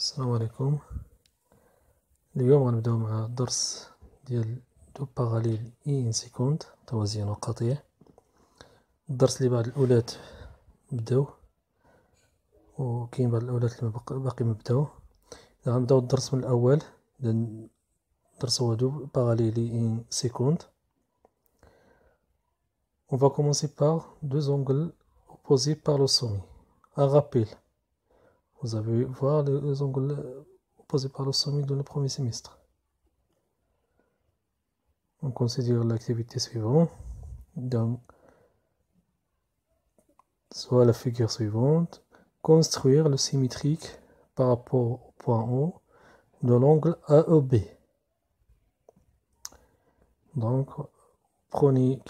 السلام عليكم. اليوم غنبداو مع الدرس ديال دو باراليل اي ان سيكوند توازيان وقطيع. الدرس اللي بعد الاولاد بداو وكاين بعض الاولاد اللي باقي مبداو. غنبداو الدرس من الاول. الدرس هو دو باراليل اي ان سيكوند. On va commencer par deux angles opposés par le sommet. Un rappel, vous avez vu les angles opposés par le sommet dans le premier semestre. On considère l'activité suivante. Donc, soit la figure suivante. Construire le symétrique par rapport au point O de l'angle AEB. Donc, prenez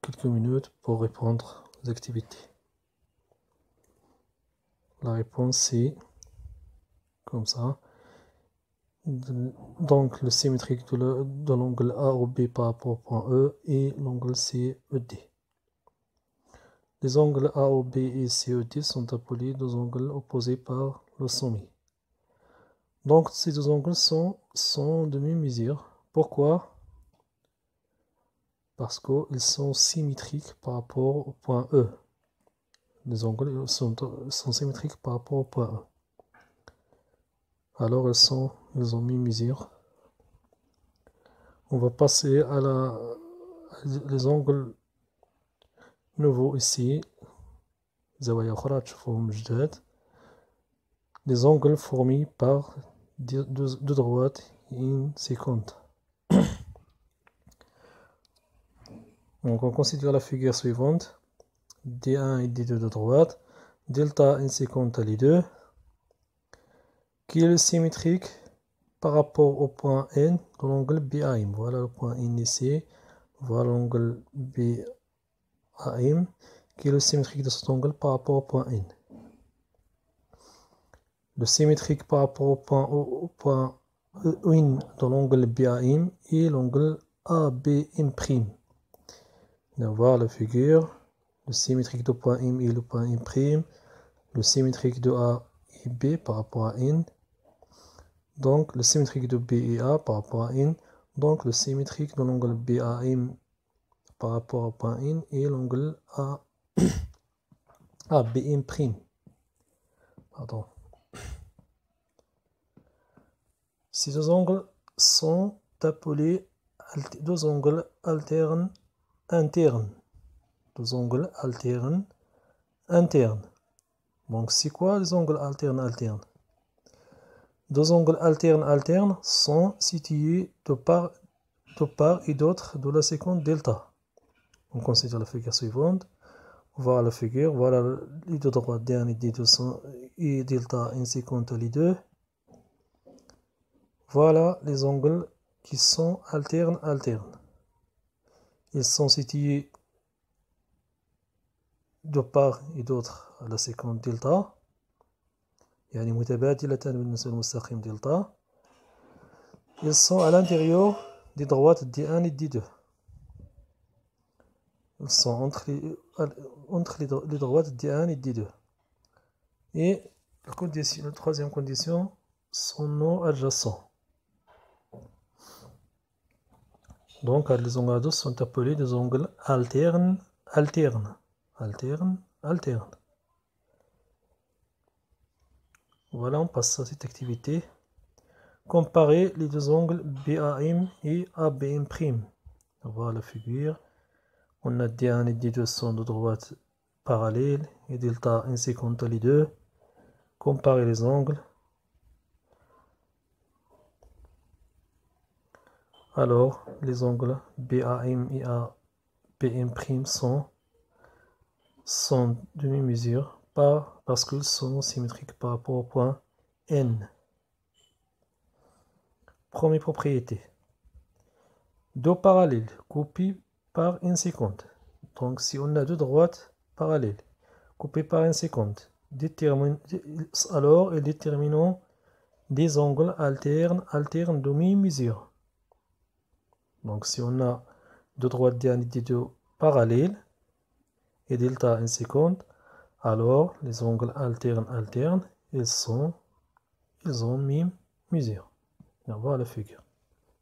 quelques minutes pour répondre aux activités. La réponse c'est comme ça. Donc, le symétrique de l'angle AOB par rapport au point E et l'angle CED. Les angles AOB et CED sont appelés deux angles opposés par le sommet. Donc, ces deux angles sont de même mesure. Pourquoi? Parce qu'ils sont symétriques par rapport au point E. Les angles sont symétriques par rapport au point E. Alors, ils ont même mesure. On va passer à les angles nouveaux ici. Les angles formés par deux droites et une séquente. Donc on considère la figure suivante. D1 et D2 de droite, delta une séquente à les deux, qui est le symétrique par rapport au point N de l'angle BAM. Voilà le point N ici, voilà l'angle BAM, qui est le symétrique de cet angle par rapport au point N. Le symétrique par rapport au point N de l'angle BAM et l'angle ABM'. On va voir la figure. Le symétrique de point M et le point M', le symétrique de A et B par rapport à N, donc le symétrique de B et A par rapport à N, donc le symétrique de l'angle BAM par rapport au point N et l'angle ABM'. Pardon. Ces deux angles sont appelés deux angles alternes internes. Deux angles alternes internes. Donc c'est quoi les angles alternes alternes? Deux angles alternes alternes sont situés de part et d'autre de la séquence delta. On considère la figure suivante. Voilà la figure, voilà les deux droites D1 et D2 sont et delta une séquence les deux. Voilà les angles qui sont alternes alternes. Ils sont situés de part et d'autre à la séquence delta. يعني متبادلتان بالنسبة للمستقيم دلتا. Ils sont à l'intérieur des droites D1 et D2. Ils sont entre les droites D1 et D2. Et la troisième condition sont non adjacents. Donc les angles sont appelés des angles alternes alternes. Alternes alternes. Voilà, on passe à cette activité. Comparer les deux angles BAM et ABM'. Voilà la figure. On a D1 et D2 sont de droite parallèles et delta une séquente les deux. Comparer les angles. Alors, les angles BAM et ABM' sont de même mesure parce qu'ils sont symétriques par rapport au point N. Première propriété. Deux parallèles coupés par une séquente. Donc si on a deux droites parallèles coupées par une séquente, alors déterminons des angles alternes de même mesure. Donc si on a deux droites D1 et D2 parallèles et delta une séquente, alors les angles alternes ils sont ils ont même mesure. Et on voit la figure.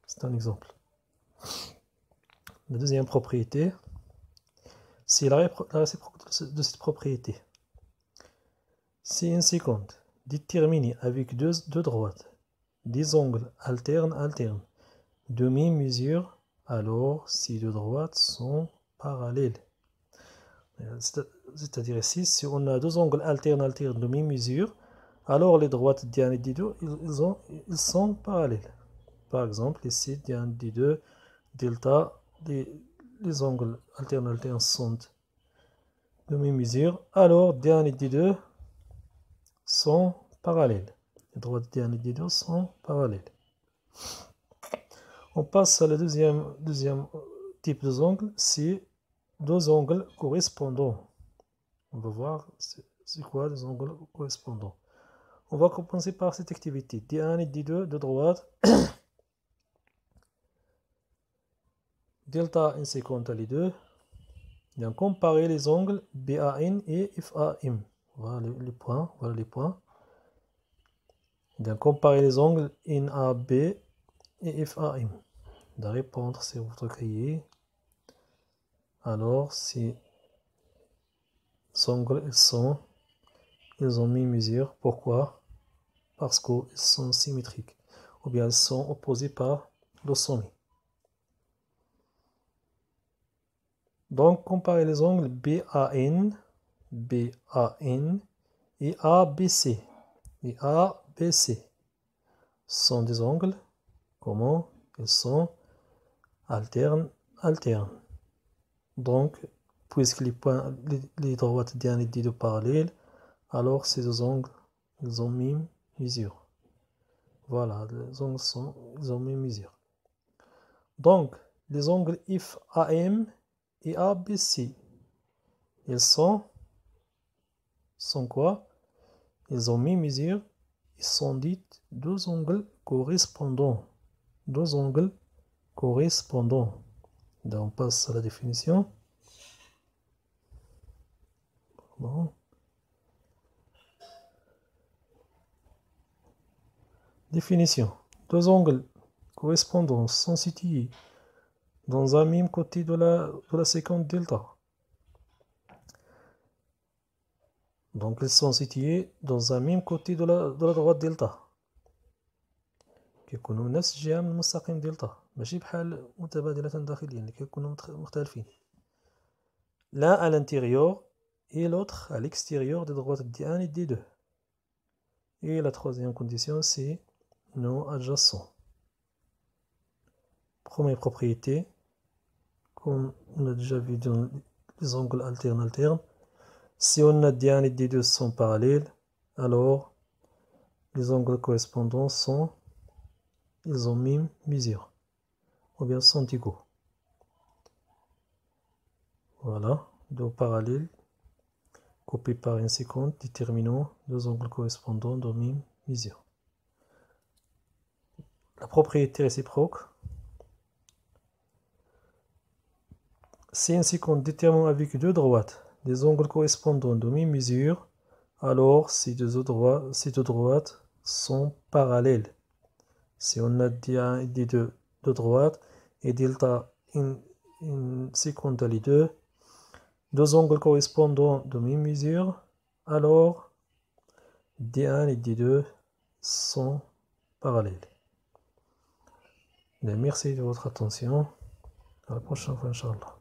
C'est un exemple. La deuxième propriété, c'est la réciproque de cette propriété. Si une seconde déterminée avec deux droites, des angles alternes de même mesure, alors ces deux droites sont parallèles. C'est-à-dire ici, si on a deux angles alternes de même mesure, alors les droites d'un et des deux, ils sont parallèles. Par exemple, ici, d'un des deux, delta, les angles alternes sont de même mesure, alors d'un et des deux sont parallèles. Les droites d'un et des deux sont parallèles. On passe à la deuxième type de angle, c'est deux angles correspondants. On va voir c'est quoi les angles correspondants. On va commencer par cette activité. D1 et D2 de droite. Delta n séquente à les deux. Bien, comparer les angles BAN et FAM. Voilà les points. Voilà les points. Bien, comparer les angles NAB et FAM. De répondre, c'est votre cahier. Alors, ces angles, ils ont mis mesure. Pourquoi? Parce qu'ils sont symétriques. Ou bien ils sont opposés par le sommet. Donc, comparer les angles BAN et ABC. Et ABC sont des angles, comment? Ils sont alternes. Donc, puisque les droites d'un et des deux parallèles, alors ces deux angles, ils ont même mesure. Voilà, les angles ils ont même mesure. Donc, les angles FAM et ABC, ils sont quoi? Ils ont même mesure. Ils sont dits deux angles correspondants. Deux angles correspondants. Donc, on passe à la définition. Bon. Définition. Deux angles correspondants sont situés dans un même côté de la séquence delta. Donc, ils sont situés dans un même côté de la droite delta. كيكونوا نفس الجهة من المستقيم دلتا ماشي بحال متبادلة داخليا اللي كيكونوا مختلفين. L'un à l'intérieur et l'autre à l'extérieur des droites D1 et D2. Et la troisième condition, c'est non adjacent. Première propriété, comme on a déjà vu dans les angles alternes, si on a D1 et D2 sont parallèles, alors les angles correspondants ils ont même mesure, ou bien sont égaux. Voilà, deux parallèles, coupés par une seconde, déterminant deux angles correspondants de même mesure. La propriété réciproque, si une seconde détermine avec deux droites des angles correspondants de même mesure, alors ces deux droites sont parallèles. Si on a D1 et D2 de droite et delta une seconde à les deux angles correspondants de même mesure, alors D1 et D2 sont parallèles. Merci de votre attention. À la prochaine fois, Inch'Allah.